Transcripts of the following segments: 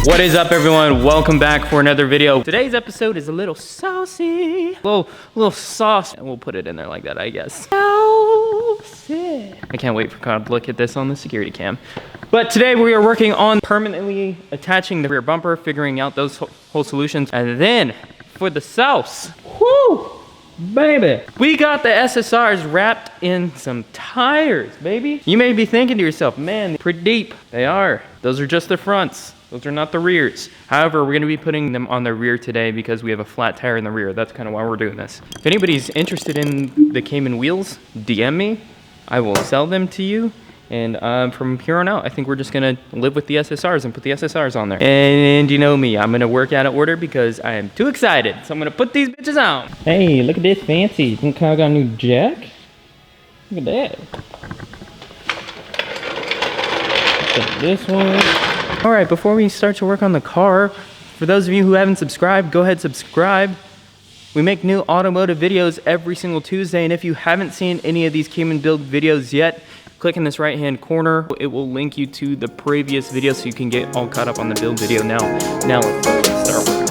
What is up, everyone? Welcome back for another video. Today's episode is a little saucy, a little sauce, and we'll put it in there like that, I guess. Saucy. I can't wait for Kyle to look at this on the security cam. But today we are working on permanently attaching the rear bumper, figuring out those whole solutions, and then for the sauce, whoo, baby, we got the SSRs wrapped in some tires, baby. You may be thinking to yourself, man, pretty deep. They are. Those are just the fronts. Those are not the rears. However, we're gonna be putting them on the rear today because we have a flat tire in the rear. That's kind of why we're doing this. If anybody's interested in the Cayman wheels, DM me. I will sell them to you. And from here on out, I think we're just gonna live with the SSRs and put the SSRs on there. And you know me, I'm gonna work out of order because I am too excited. So I'm gonna put these bitches on. Hey, look at this fancy. Think Kyle got a new jack? Look at that. Take this one. All right, before we start to work on the car, for those of you who haven't subscribed, go ahead, subscribe. We make new automotive videos every single Tuesday, and if you haven't seen any of these Cayman build videos yet, click in this right-hand corner. It will link you to the previous video so you can get all caught up on the build video now. Now let's start working.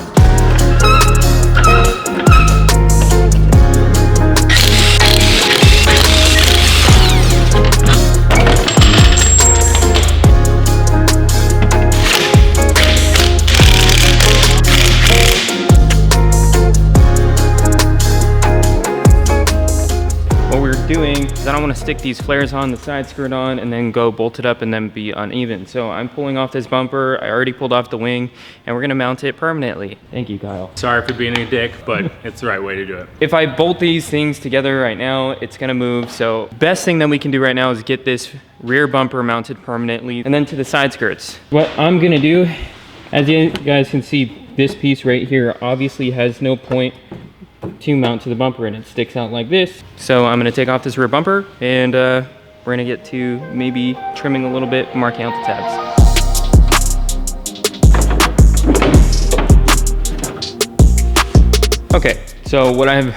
Doing is I don't want to stick these flares on, the side skirt on, and then go bolt it up and then be uneven. So I'm pulling off this bumper. I already pulled off the wing, and we're gonna mount it permanently. Thank you, Kyle. Sorry for being a dick, but it's the right way to do it. If I bolt these things together right now, it's gonna move. So best thing that we can do right now is get this rear bumper mounted permanently, and then to the side skirts. What I'm gonna do, as you guys can see, this piece right here obviously has no point to mount to the bumper, and it sticks out like this. So I'm gonna take off this rear bumper, and we're gonna get to maybe trimming a little bit, marking out the tabs. Okay, so what I've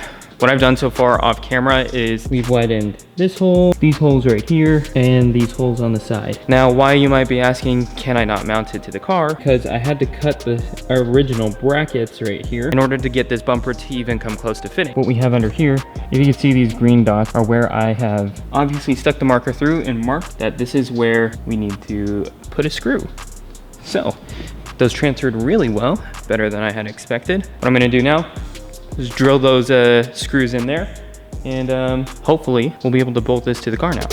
done so far off camera is we've widened this hole, these holes right here, and these holes on the side. Now, why, you might be asking, can I not mount it to the car? Because I had to cut the original brackets right here in order to get this bumper to even come close to fitting. What we have under here, if you can see, these green dots are where I have obviously stuck the marker through and marked that this is where we need to put a screw. So those transferred really well, better than I had expected. What I'm gonna do now, just drill those screws in there, and hopefully we'll be able to bolt this to the car now.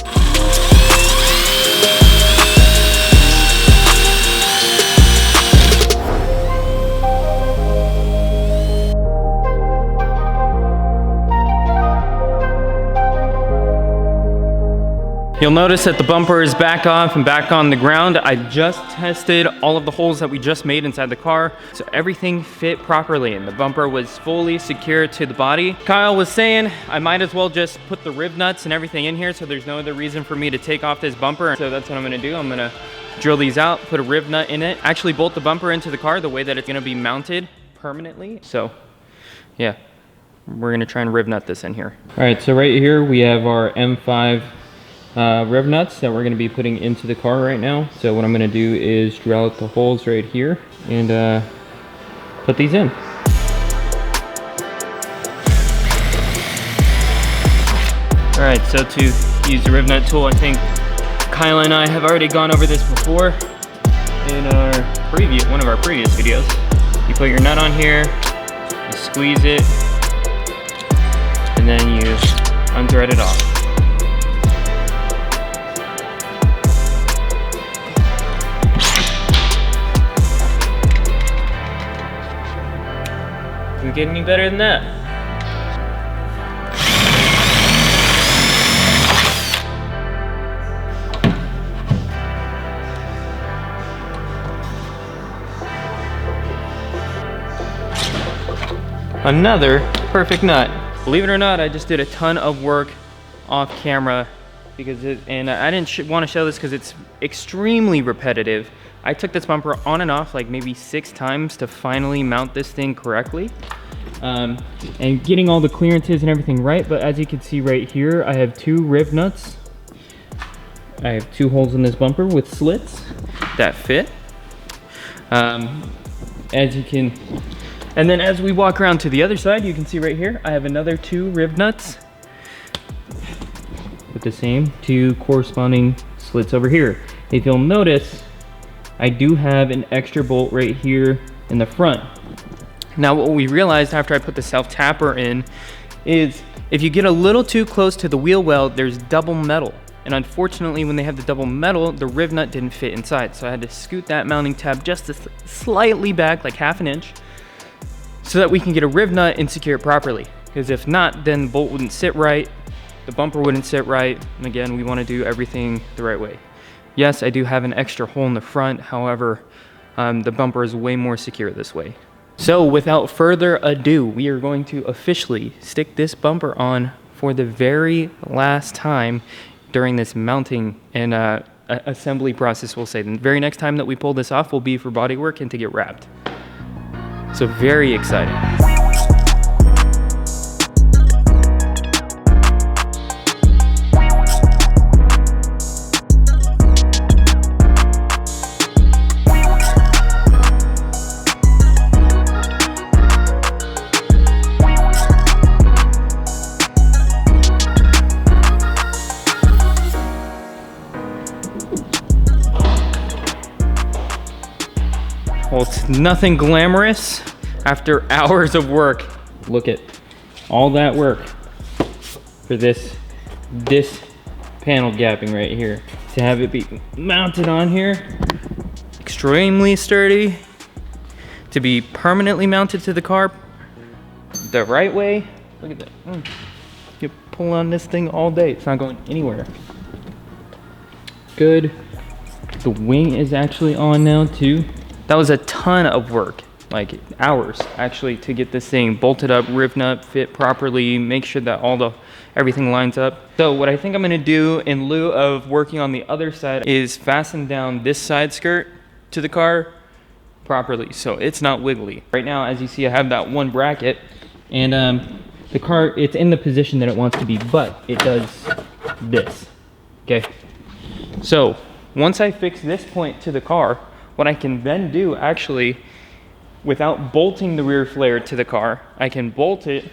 You'll notice that the bumper is back off and back on the ground. I just tested all of the holes that we just made inside the car, so everything fit properly and the bumper was fully secure to the body. Kyle was saying I might as well just put the riv nuts and everything in here, so there's no other reason for me to take off this bumper. So that's what I'm gonna do. I'm gonna drill these out, put a riv nut in it, actually bolt the bumper into the car the way that it's gonna be mounted permanently. So yeah, we're gonna try and riv nut this in here. All right, so right here we have our M5 rev nuts that we're going to be putting into the car right now. So what I'm going to do is drill out the holes right here and put these in. All right, so to use the riv nut tool, I think Kyle and I have already gone over this before in one of our previous videos. You put your nut on here, you squeeze it, and then you unthread it off. Can we get any better than that? Another perfect nut. Believe it or not, I just did a ton of work off camera because I didn't want to show this because it's extremely repetitive. I took this bumper on and off like maybe 6 times to finally mount this thing correctly. And getting all the clearances and everything right, but as you can see right here, I have 2 riv nuts. I have 2 holes in this bumper with slits that fit. As you can, and then as we walk around to the other side, you can see right here, I have another 2 riv nuts with the same 2 corresponding slits over here. If you'll notice, I do have an extra bolt right here in the front. Now what we realized after I put the self tapper in is if you get a little too close to the wheel well, there's double metal. And unfortunately, when they have the double metal, the riv nut didn't fit inside. So I had to scoot that mounting tab just slightly back, like ½ inch, so that we can get a riv nut and secure it properly. Because if not, then the bolt wouldn't sit right, the bumper wouldn't sit right. And again, we want to do everything the right way. Yes, I do have an extra hole in the front. However, the bumper is way more secure this way. So without further ado, we are going to officially stick this bumper on for the very last time during this mounting and assembly process, we'll say. The very next time that we pull this off will be for body work and to get wrapped. So very exciting. Well, it's nothing glamorous after hours of work. Look at all that work for this panel gapping right here. To have it be mounted on here, extremely sturdy, to be permanently mounted to the car the right way. Look at that. You pull on this thing all day. It's not going anywhere. Good. The wing is actually on now too. That was a ton of work, like hours actually, to get this thing bolted up, riv nut, fit properly, make sure that everything lines up. So what I think I'm gonna do in lieu of working on the other side is fasten down this side skirt to the car properly so it's not wiggly. Right now, as you see, I have that one bracket and the car, it's in the position that it wants to be, but it does this, okay? So once I fix this point to the car, what I can then do, actually, without bolting the rear flare to the car, I can bolt it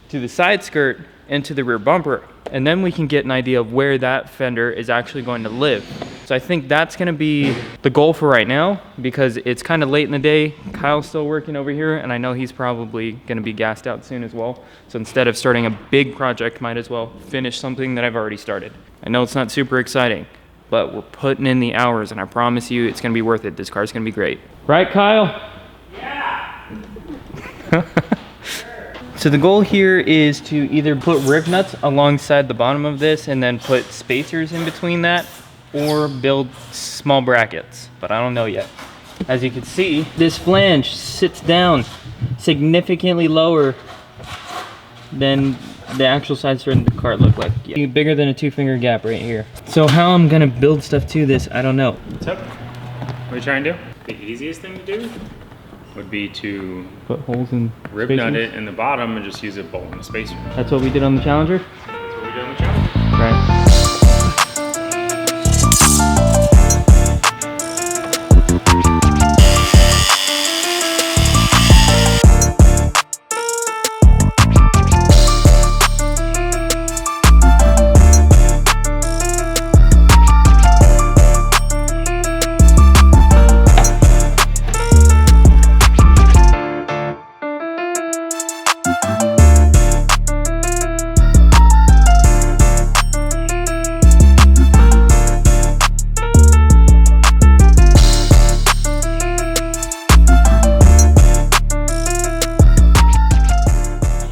to the side skirt and to the rear bumper. And then we can get an idea of where that fender is actually going to live. So I think that's gonna be the goal for right now, because it's kind of late in the day. Kyle's still working over here, and I know he's probably gonna be gassed out soon as well. So instead of starting a big project, might as well finish something that I've already started. I know it's not super exciting, but we're putting in the hours, and I promise you it's gonna be worth it. This car's gonna be great. Right, Kyle? Yeah! So the goal here is to either put riv nuts alongside the bottom of this and then put spacers in between that, or build small brackets, but I don't know yet. As you can see, this flange sits down significantly lower than the actual side skirt of the car look like. Yeah. Bigger than a 2-finger gap right here. So how I'm gonna build stuff to this, I don't know. What's up? What are you trying to do? The easiest thing to do would be to put holes in rib nut it in the bottom and just use a bolt and a spacer. That's what we did on the Challenger? That's what we did on the Challenger. Right.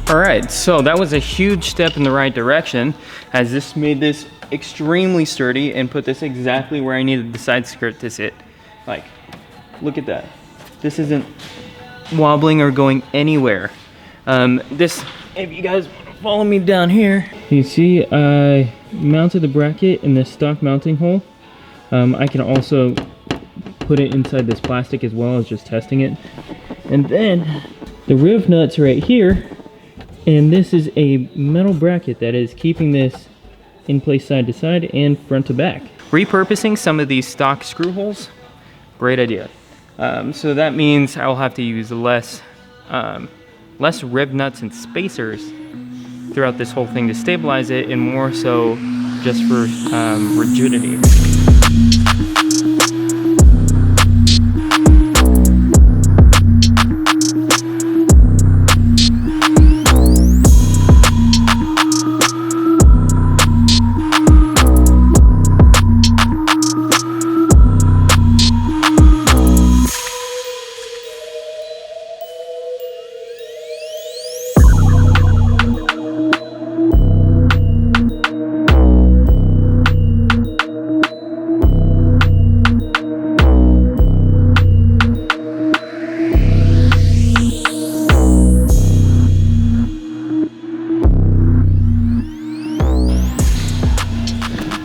Alright, so that was a huge step in the right direction, as this made this extremely sturdy and put this exactly where I needed the side skirt to sit. Like, look at that. This isn't wobbling or going anywhere. This, if you guys follow me down here, you see I mounted the bracket in this stock mounting hole. I can also put it inside this plastic as well as just testing it. And then the riv nuts right here. And this is a metal bracket that is keeping this in place side to side and front to back. Repurposing some of these stock screw holes, great idea. So that means I'll have to use less riv nuts and spacers throughout this whole thing to stabilize it, and more so just for rigidity.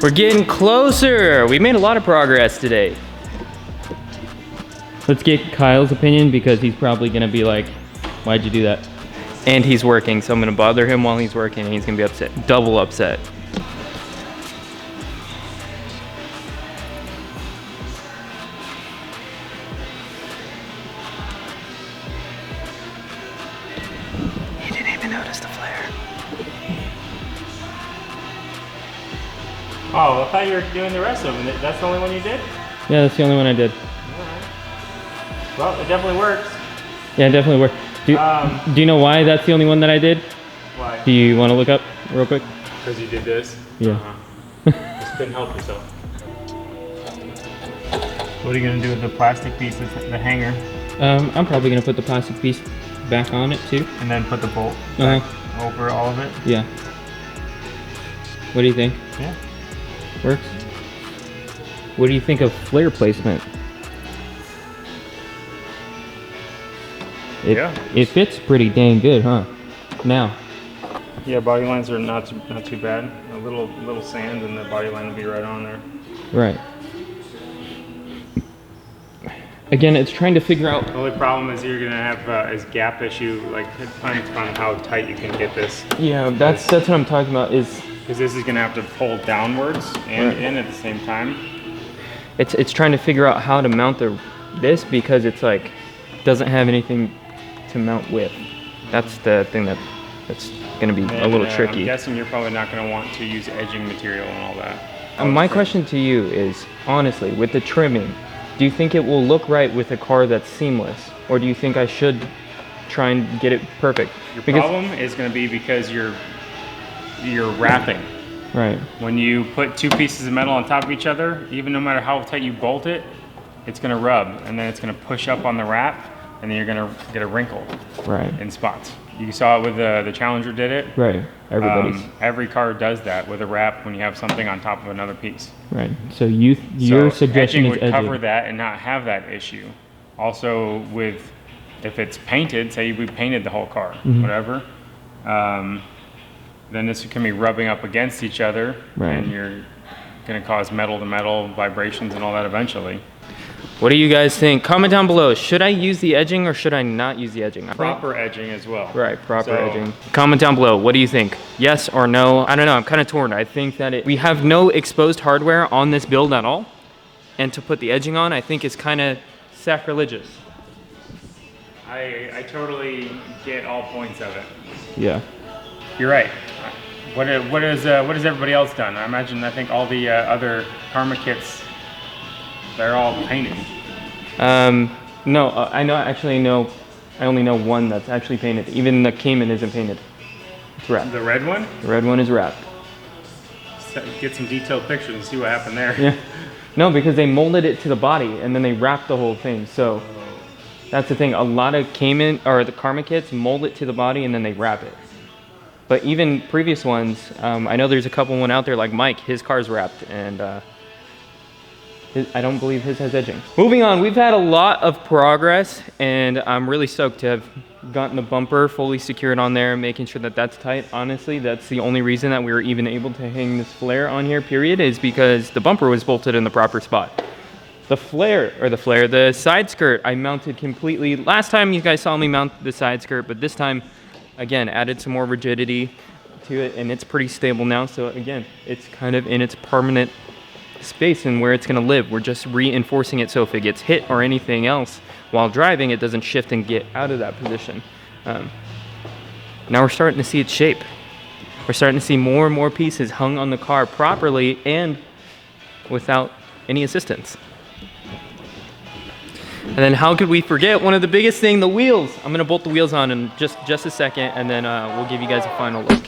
We're getting closer. We made a lot of progress today. Let's get Kyle's opinion, because he's probably gonna be like, why'd you do that? And he's working, so I'm gonna bother him while he's working, and he's gonna be upset, double upset. He didn't even notice the flare. Oh, I thought you were doing the rest of them. That's the only one you did? Yeah, that's the only one I did. Alright. Well, it definitely works. Yeah, it definitely worked. Do you know why that's the only one that I did? Why? Do you want to look up real quick? Because you did this? Yeah. Just couldn't help yourself. What are you going to do with the plastic piece, the hanger? I'm probably going to put the plastic piece back on it too. And then put the bolt back over all of it? Yeah. What do you think? Yeah. Works? What do you think of flare placement? It fits pretty dang good, huh? Now. Yeah, body lines are not too bad. A little sand and the body line will be right on there. Right. Again, it's trying to figure out. The only problem is you're gonna have is gap issue, like depending on how tight you can get this. Yeah, that's what I'm talking about. Is because this is gonna have to pull downwards and in at the same time. It's trying to figure out how to mount this, because it's like doesn't have anything to mount with. That's the thing that's gonna be a little tricky. I'm guessing you're probably not gonna want to use edging material and all that. My question to you is, honestly, with the trimming, do you think it will look right with a car that's seamless, or do you think I should try and get it perfect? Your problem is going to be because you're wrapping. Right. When you put two pieces of metal on top of each other, even no matter how tight you bolt it, it's going to rub, and then it's going to push up on the wrap, and then you're going to get a wrinkle. Right. In spots. You saw it with the Challenger did it. Right. Everybody's. Every car does that with a wrap when you have something on top of another piece. Right. So your suggestion edging is would cover that and not have that issue. Also, with if it's painted, say we painted the whole car, whatever, then this can be rubbing up against each other, and you're going to cause metal to metal vibrations and all that eventually. What do you guys think? Comment down below. Should I use the edging or should I not use the edging? Proper edging as well. Right, proper edging. Comment down below. What do you think? Yes or no? I don't know. I'm kind of torn. I think that we have no exposed hardware on this build at all. And to put the edging on, I think is kind of sacrilegious. I totally get all points of it. Yeah. You're right. What has everybody else done? I think all the other Karma kits, they're all painted. No, I only know one that's actually painted. Even the Cayman isn't painted. It's wrapped. The red one? The red one is wrapped. Get some detailed pictures and see what happened there. Yeah. No, because they molded it to the body and then they wrapped the whole thing. So that's the thing. A lot of Cayman or the Karma kits mold it to the body and then they wrap it. But even previous ones, I know there's a couple one out there like Mike. His car's wrapped, and I don't believe his has edging. Moving on, we've had a lot of progress, and I'm really stoked to have gotten the bumper fully secured on there, making sure that that's tight. Honestly, that's the only reason that we were even able to hang this flare on here, period, is because the bumper was bolted in the proper spot. The side skirt I mounted completely. Last time you guys saw me mount the side skirt, but this time, again, added some more rigidity to it, and it's pretty stable now. So again, it's kind of in its permanent space and where it's gonna live. We're just reinforcing it so if it gets hit or anything else while driving, it doesn't shift and get out of that position. Now we're starting to see its shape. We're starting to see more and more pieces hung on the car properly and without any assistance. And then how could we forget one of the biggest thing, the wheels. I'm gonna bolt the wheels on in just a second, and then we'll give you guys a final look.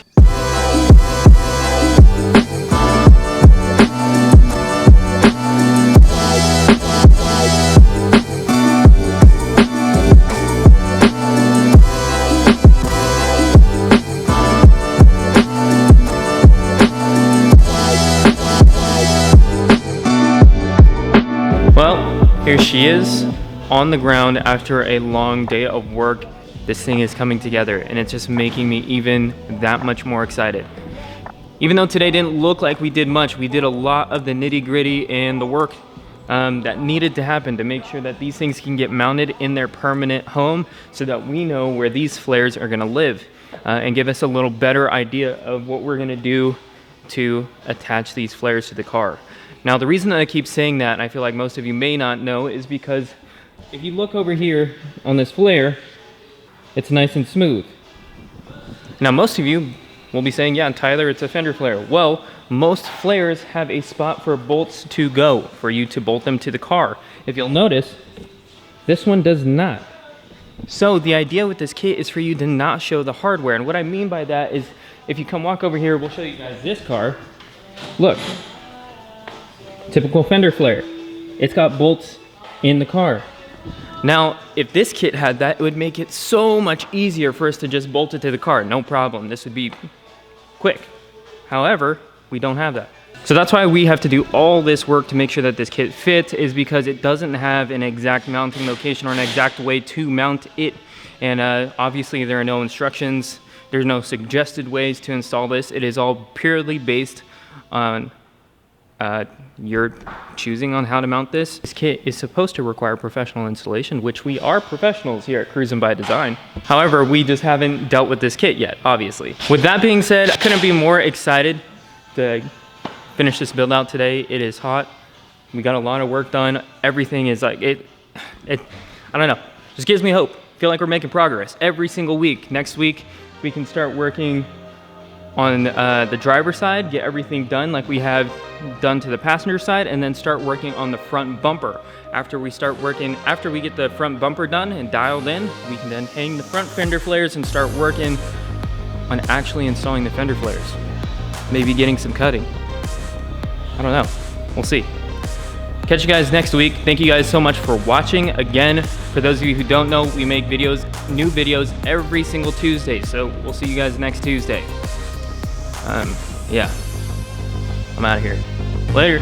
Well, here she is on the ground after a long day of work. This thing is coming together and it's just making me even that much more excited. Even though today didn't look like we did much, we did a lot of the nitty-gritty and the work that needed to happen to make sure that these things can get mounted in their permanent home so that we know where these flares are gonna live and give us a little better idea of what we're gonna do to attach these flares to the car. Now, the reason that I keep saying that, and I feel like most of you may not know, is because if you look over here on this flare, it's nice and smooth. Now, most of you will be saying, yeah, Tyler, it's a fender flare. Well, most flares have a spot for bolts to go, for you to bolt them to the car. If you'll notice, this one does not. So the idea with this kit is for you to not show the hardware. And what I mean by that is, if you come walk over here, we'll show you guys this car. Look. Typical fender flare. It's got bolts in the car. Now, if this kit had that, it would make it so much easier for us to just bolt it to the car. No problem. This would be quick. However, we don't have that. So that's why we have to do all this work to make sure that this kit fits, is because it doesn't have an exact mounting location or an exact way to mount it. And obviously there are no instructions. There's no suggested ways to install this. It is all purely based on you're choosing on how to mount this. This kit is supposed to require professional installation, which we are professionals here at Cruizen By Design. However, we just haven't dealt with this kit yet, obviously. With that being said, I couldn't be more excited to finish this build out today. It is hot. We got a lot of work done. Everything is like, I don't know, just gives me hope. Feel like we're making progress every single week. Next week, we can start working on the driver's side, get everything done like we have done to the passenger side, and then start working on the front bumper. After we get the front bumper done and dialed in, we can then hang the front fender flares and start working on actually installing the fender flares. Maybe getting some cutting. I don't know, we'll see. Catch you guys next week. Thank you guys so much for watching. Again, for those of you who don't know, we make videos, new videos every single Tuesday. So we'll see you guys next Tuesday. Yeah, I'm out of here. Later.